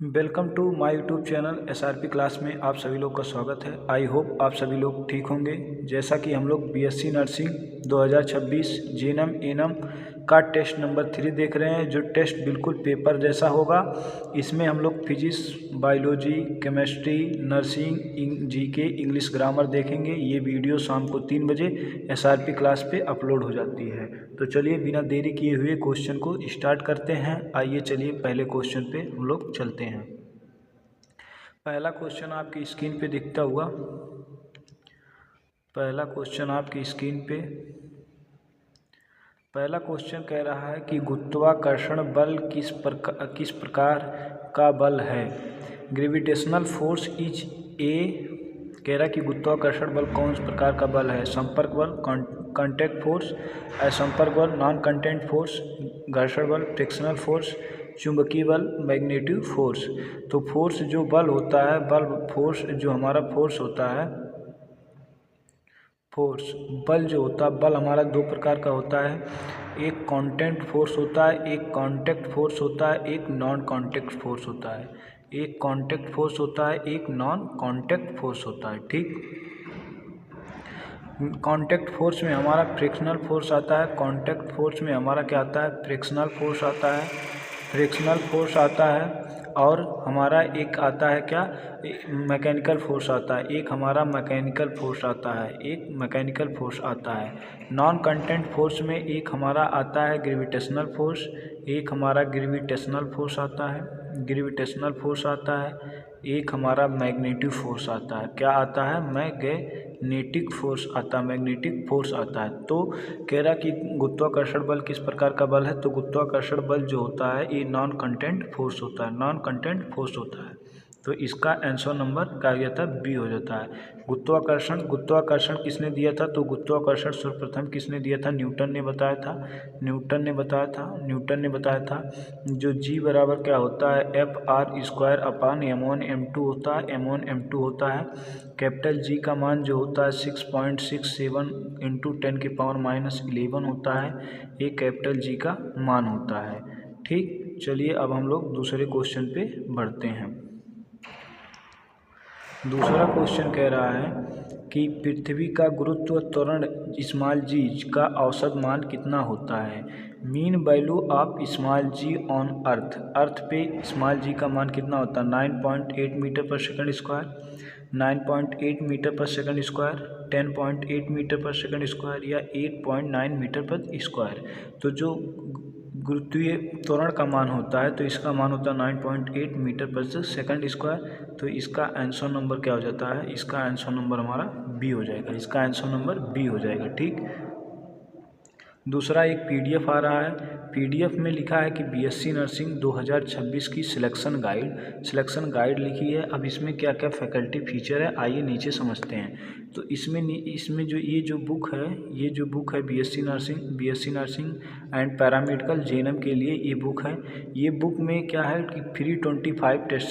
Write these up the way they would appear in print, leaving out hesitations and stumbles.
Welcome to my YouTube channel SRP class में आप सभी लोग का स्वागत है। आई होप आप सभी लोग ठीक होंगे। जैसा कि हम लोग बीएससी नर्सिंग 2026 जीएनएम एएनएम का टेस्ट नंबर 3 देख रहे हैं, जो टेस्ट बिल्कुल पेपर जैसा होगा। इसमें हम लोग physics, biology, chemistry, nursing, GK, English grammar देखेंगे। ये वीडियो शाम को 3 बजे एसआरपी क्लास पे अपलोड हो जाती है। तो चलिए बिना देरी किए हुए क्वेश्चन को स्टार्ट करते हैं। आइए चलिए पहले क्वेश्चन पे हम लोग चलते हैं। पहला क्वेश्चन आपकी स्क्रीन पे दिखता हुआ, पहला क्वेश्चन आपकी स्क्रीन पे पहला क्वेश्चन कह रहा है कि गुरुत्वाकर्षण बल किस प्रकार का बल है। Gravitational force is a. कह रहा है कि गुरुत्वाकर्षण बल कौन से प्रकार का बल है। संपर्क बल, कांटेक्ट फोर्स, असंपर्क बल, नॉन कांटेक्ट फोर्स, घर्षण बल, फ्रिक्शनल फोर्स, चुंबकीय बल, मैग्नेटिक फोर्स। तो फोर्स जो बल होता है, फोर्स जो हमारा फोर्स होता है, फोर्स बल जो होता है, बल हमारा दो प्रकार का होता है। एक कांटेक्ट फोर्स होता है, एक कांटेक्ट फोर्स होता है, एक नॉन कांटेक्ट फोर्स होता है। एक कांटेक्ट फोर्स होता है, एक नॉन कांटेक्ट फोर्स होता है। ठीक, कांटेक्ट फोर्स में हमारा फ्रिक्शनल फोर्स आता है। कांटेक्ट फोर्स में हमारा क्या आता है, फ्रिक्शनल फोर्स आता है। फ्रिक्शनल फोर्स आता है और हमारा एक आता है क्या, मैकेनिकल फोर्स आता है। एक हमारा मैकेनिकल फोर्स आता है, एक मैकेनिकल फोर्स आता है। नॉन कांटेक्ट फोर्स में एक हमारा आता है ग्रेविटेशनल फोर्स, एक हमारा ग्रेविटेशनल फोर्स आता है, ग्रेविटेशनल फोर्स आता है। एक हमारा मैग्नेटिक फोर्स आता है। क्या आता है, मैग्नेटिक फोर्स आता है, मैग्नेटिक फोर्स आता है। तो कह रहा कि गुरुत्वाकर्षण बल किस प्रकार का बल है। तो गुरुत्वाकर्षण बल जो होता है ये नॉन कांटेक्ट फोर्स होता है, नॉन कांटेक्ट फोर्स होता है। तो इसका आंसर नंबर क्या आ जाता है, बी हो जाता है। गुरुत्वाकर्षण किसने दिया था। तो गुरुत्वाकर्षण सर्वप्रथम किसने दिया था, न्यूटन ने बताया था। न्यूटन ने बताया था जो जी बराबर क्या होता है, F R square upon m1m2 होता है। m1m2 होता है। कैपिटल जी का मान जो होता है 6.67 × 10⁻11 होता है। ये कैपिटल जी का मान होता है। ठीक, चलिए अब हम लोग दूसरे क्वेश्चन पे बढ़ते हैं। दूसरा क्वेश्चन कह रहा है कि पृथ्वी का गुरुत्व त्वरण स्मॉल जी का औसत मान कितना होता है। Mean value of small g on earth. Earth पे स्मॉल जी का मान कितना होता है, 9.8 मीटर पर सेकंड स्क्वायर, 9.8 मीटर पर सेकंड स्क्वायर, 10.8 मीटर पर सेकंड स्क्वायर या 8.9 मीटर पर स्क्वायर। तो जो गुरुत्वीय त्वरण का मान होता है तो इसका मान होता है 9.8 मीटर पर सेकंड स्क्वायर। तो इसका आंसर नंबर क्या हो जाता है, इसका आंसर नंबर हमारा बी हो जाएगा। इसका आंसर नंबर बी हो जाएगा। ठीक, दूसरा एक पीडीएफ आ रहा है। पीडीएफ में लिखा है कि बीएससी नर्सिंग 2026 की सिलेक्शन गाइड लिखी है। अब इसमें क्या क्या फैकल्टी फीचर है, आइए नीचे समझते हैं। तो इसमें जो ये जो बुक है BSc nursing and paramedical JNM के लिए ये बुक है। ये बुक में क्या है कि फ्री 25 टेस्ट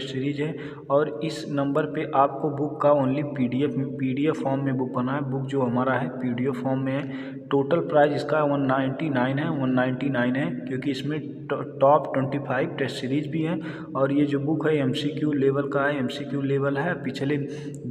सीरीज है। और इस नंबर पे आपको बुक का ओनली पीडीएफ फॉर्म में बुक बना है। बुक जो हमारा है पीडीएफ फॉर्म में है। टोटल प्राइस इसका 199 है क्योंकि इसमें टॉप 25 टेस्ट सीरीज भी है। और ये जो बुक है एमसीक्यू लेवल का है, एमसीक्यू लेवल है। पिछले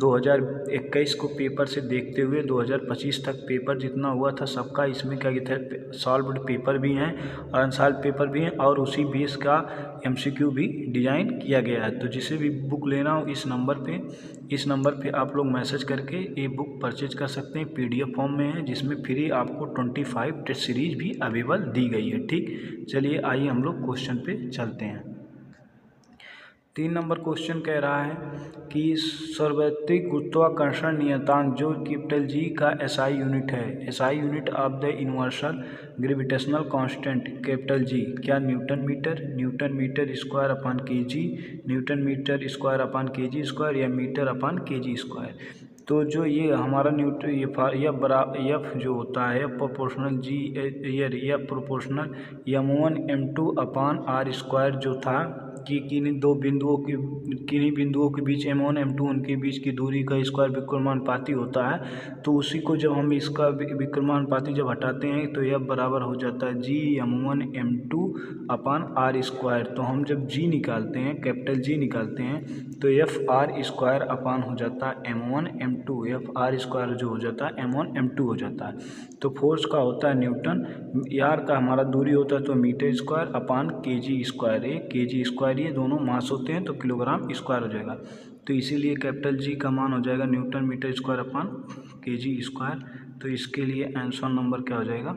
2021 को पेपर से देखते हुए 2025 तक पेपर जितना हुआ था सबका इसमें क्या था, सॉल्व्ड पेपर भी हैं और अनसॉल्व्ड पेपर भी हैं, और उसी बेस का एमसीक्यू भी डिज़ाइन किया गया है। तो जिसे भी बुक लेना हो इस नंबर पे आप लोग मैसेज करके ये बुक परचेज कर सकते हैं। पीडीएफ फॉर्म में है जिसमें फ्री आपको 25 टेस्ट सीरीज भी अवेलेबल दी गई है। ठीक, चलिए आइए हम लोग क्वेश्चन पे चलते हैं। 3 नंबर क्वेश्चन कह रहा है कि सार्वत्रिक गुरुत्वाकर्षण नियतांक जो कैपिटल जी का एसआई यूनिट है, SI unit of the universal gravitational constant capital G क्या newton metre square upon kg, newton metre square upon kg square या मीटर अपान केजी स्क्वायर। तो जो ये हमारा एफ जो होता है proportional G F proportional m1 m2 upon R square जो था कि किन्हीं बिंदुओं के बीच m1 m2 उनके बीच की दूरी का स्क्वायर विकर्मानुपाती होता है, तो उसी को जब हम इसका विकर्मानुपाती जब हटाते हैं तो यह बराबर हो जाता है Gm1 m2 अपान r स्क्वायर। तो हम जब G निकालते हैं, कैपिटल G निकालते हैं, तो FR स्क्वायर अपान हो जाता है m1 m2, FR स्क्वायर जो हो जाता है m1 m2 हो जाता है। तो फोर्स का होता है न्यूटन, यार का हमारा दूरी होता है तो metre square upon kg square. ये kg स्क्वायर ये दोनों मास होते हैं तो किलोग्राम स्क्वायर हो जाएगा। तो इसीलिए कैपिटल G का मान हो जाएगा newton metre square upon kg square. तो इसके लिए आंसर नंबर क्या हो जाएगा?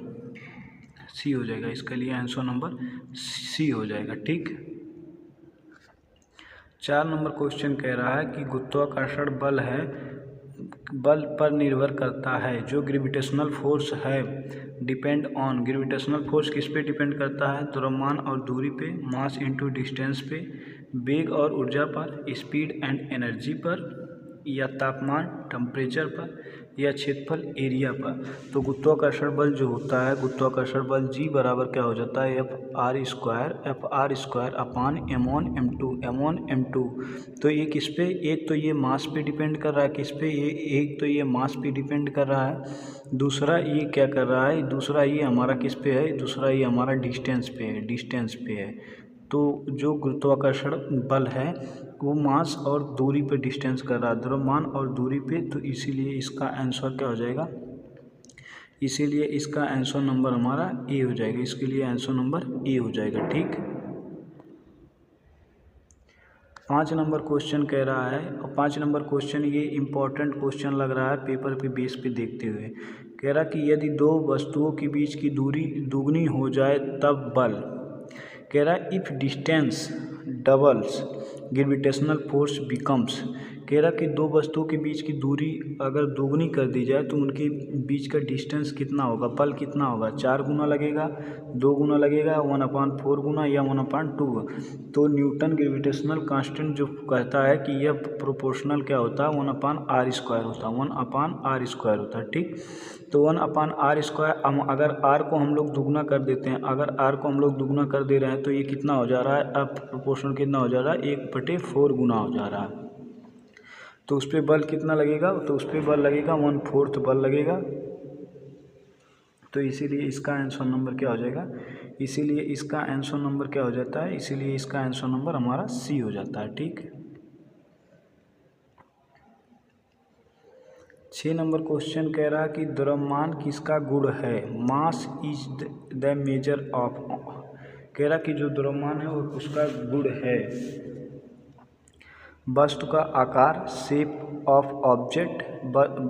सी हो जाएगा। इसके लिए आंसर नंबर सी हो जाएगा। ठीक। 4 नंबर क्वेश्चन कह रहा है कि गुरुत्वाकर्षण बल पर निर्भर करता है जो ग्रेविटेशनल फोर्स है डिपेंड ऑन। ग्रेविटेशनल फोर्स किस पे डिपेंड करता है? द्रव्यमान और दूरी पे, मास इनटू डिस्टेंस पे, वेग और ऊर्जा पर, स्पीड एंड एनर्जी पर, या तापमान टेम्परेचर पर, या क्षेत्रफल एरिया पर। तो गुरुत्वाकर्षण बल जो होता है, गुरुत्वाकर्षण बल G बराबर क्या हो जाता है? FR square upon m1 m2। तो ये किस पे? एक तो ये मास पे डिपेंड कर रहा है। किस पे? ये एक तो ये मास पे डिपेंड कर रहा है, दूसरा ये क्या कर रहा है, दूसरा ये हमारा किस पे है, दूसरा ये हमारा डिस्टेंस पे है। तो जो गुरुत्वाकर्षण बल है वो मास और दूरी पे डिस्टेंस कर रहा है, द्रव्यमान और दूरी पे। तो इसीलिए इसका आंसर क्या हो जाएगा? इसीलिए इसका आंसर नंबर हमारा ए हो जाएगा। इसके लिए आंसर नंबर ए हो जाएगा। ठीक। 5 नंबर क्वेश्चन कह रहा है, और 5 नंबर क्वेश्चन ये इम्पोर्टेंट क्वेश्चन लग रहा है पेपर पे बेस पे देखते हुए। कह रहा कि यदि दो वस्तुओं के बीच की दूरी दुगनी हो जाए तब बल। कह रहा है if distance doubles gravitational force becomes. कह रहा कि दो वस्तुओं के बीच की दूरी अगर दोगुनी कर दी जाए तो उनके बीच का डिस्टेंस कितना होगा, बल कितना होगा? 4 गुना लगेगा, 2 गुना लगेगा, 1/4 गुना, या 1/2। तो न्यूटन ग्रेविटेशनल कांस्टेंट जो कहता है कि यह प्रोपोर्शनल क्या होता है? 1/r स्क्वायर होता है, 1/r स्क्वायर होता है। ठीक। तो 1/r स्क्वायर, अगर r को हम लोग दुगना कर देते हैं, अगर r को हम लोग दुगना कर दे रहे हैं तो ये कितना हो जा रहा है? अब प्रोपोर्शनल कितना हो जा रहा है? 1/4 गुना हो जा रहा है। तो उस पर बल कितना लगेगा? तो उस पर बल लगेगा 1/4 बल लगेगा। तो इसीलिए इसका आंसर नंबर क्या हो जाएगा? इसीलिए इसका आंसर नंबर क्या हो जाता है? इसीलिए इसका आंसर नंबर हमारा सी हो जाता है। ठीक। 6 नंबर क्वेश्चन कह रहा है कि द्रव्यमान किसका गुण है? Mass is the measure of. कह रहा कि जो द्रव्यमान है वो उसका गुण है वस्तु का आकार, शेप ऑफ ऑब्जेक्ट,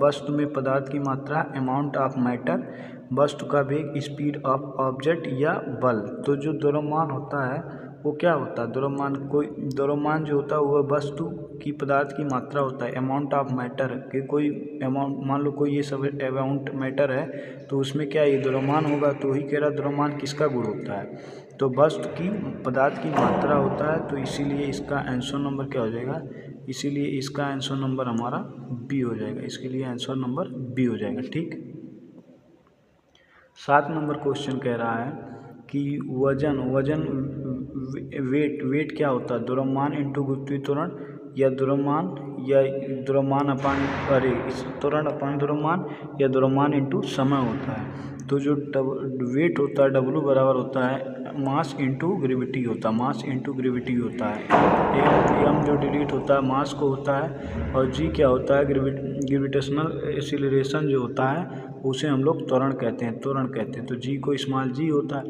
वस्तु में पदार्थ की मात्रा, अमाउंट ऑफ मैटर, वस्तु का वेग, स्पीड ऑफ ऑब्जेक्ट, या बल। तो जो द्रव्यमान होता है वो क्या होता है? द्रव्यमान जो होता है वह वस्तु की पदार्थ की मात्रा होता है, अमाउंट ऑफ मैटर के कोई अमाउंट, मान लो कोई ये सब अमाउंट मैटर है तो उसमें क्या ये द्रव्यमान होगा। तो वही कह रहा द्रव्यमान किसका गुण होता है? तो वस्तु की पदार्थ की मात्रा होता है। तो इसीलिए इसका आंसर नंबर क्या हो जाएगा? इसीलिए इसका आंसर नंबर हमारा बी हो जाएगा। इसके लिए आंसर नंबर बी हो जाएगा। ठीक। 7 नंबर क्वेश्चन कह रहा है कि वजन वेट क्या होता है? द्रव्यमान इंटू गुरुत्वीय त्वरण, या द्रव्यमान अपान त्वरण अपान द्रव्यमान, या द्रव्यमान इंटू समय होता है। तो जो वेट होता है W बराबर होता है मास इंटू ग्रेविटी होता है, मास इंटू ग्रेविटी होता है। एम जो डिलीट होता है मास को होता है, और जी क्या होता है? ग्रेविटेशनल एक्सीलरेशन जो होता है उसे हम लोग त्वरण कहते हैं। तो जी को स्मॉल जी होता है।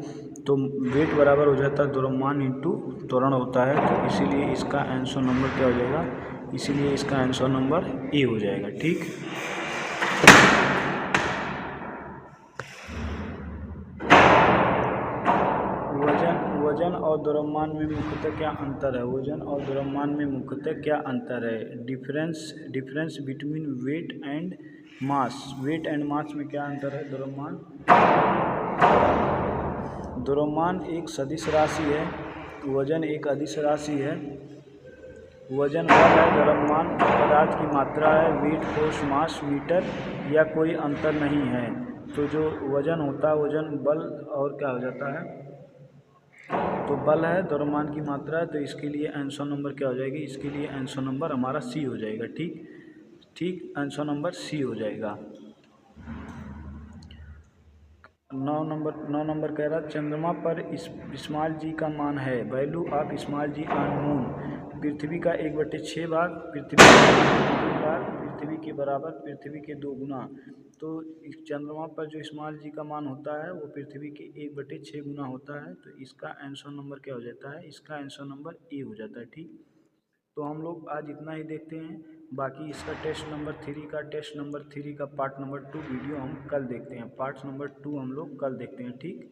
तो वेट बराबर हो जाता है द्रव्यमान इंटू त्वरण होता है। तो इसीलिए इसका आंसर नंबर क्या हो जाएगा? इसीलिए इसका आंसर नंबर ए हो जाएगा। ठीक। वजन और द्रव्यमान में मुख्यतः क्या अंतर है? वजन और द्रव्यमान में मुख्यतः क्या अंतर है? Difference between weight and mass. Weight and mass में क्या अंतर है? द्रव्यमान एक सदिश राशि है, वजन एक अदिश राशि है। वजन बल है, द्रव्यमान पदार्थ की मात्रा है, वेट फोर्स मास मीटर, या कोई अंतर नहीं है। तो जो वजन होता है, वजन बल और क्या हो जाता है? तो बल है, द्रव्यमान की मात्रा है, तो इसके लिए आंसर नंबर क्या हो जाएगी? इसके लिए आंसर नंबर हमारा सी हो जाएगा। ठीक ठीक, आंसर नंबर सी हो जाएगा। 9 नंबर कह रहा चंद्रमा पर इस्माइल जी का मान है, value of Ismail ji on moon. पृथ्वी का 1/6 भाग, पृथ्वी के बराबर, पृथ्वी के 2 गुना। तो इस चंद्रमा पर जो इस्माइल जी का मान होता है वो पृथ्वी के 1/6 गुना होता है। तो इसका आंसर नंबर क्या हो जाता है? इसका आंसर नंबर ए हो जाता है। ठीक, तो हम लोग आज इतना ही देखते हैं। बाकी इसका टेस्ट नंबर 3 का पार्ट नंबर 2 वीडियो हम कल देखते हैं। पार्ट नंबर 2 हम लोग कल देखते हैं। ठीक।